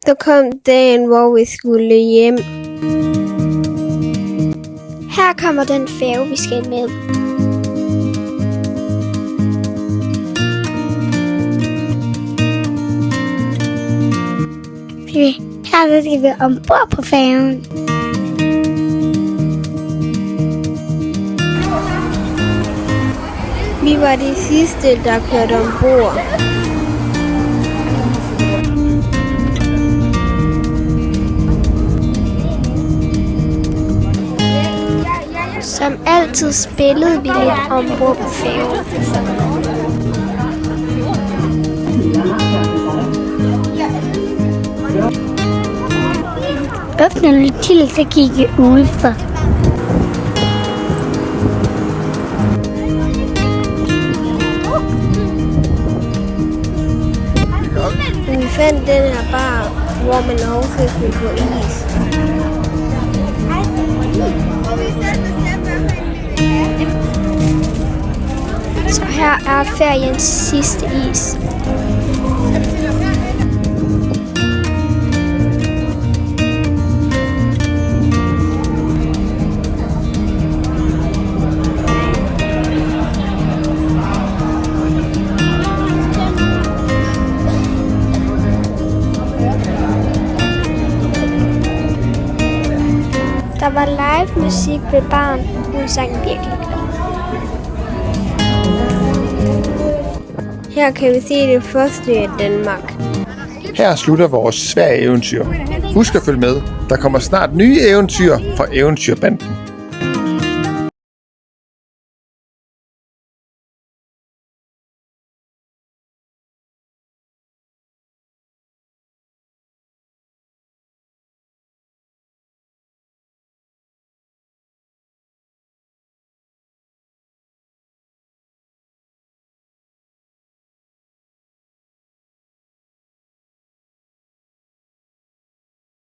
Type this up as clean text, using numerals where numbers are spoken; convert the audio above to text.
Så kom dagen, hvor vi skulle hjem. Her kommer den færge, vi skal med. Her skal vi ombord på færgen. Vi var de sidste, der kørte ombord. Som altid spillede vi lidt ombord på færgen. Åbner lidt til, så kigge udenfor. Vi fandt den her bar, hvor man også kunne få is. Så her er feriens sidste is. Der var live musik ved baren. Hun sang virkelig godt. Her kan vi se det første af Danmark. Her slutter vores Sverige-eventyr. Husk at følge med. Der kommer snart nye eventyr fra Eventyrbanden.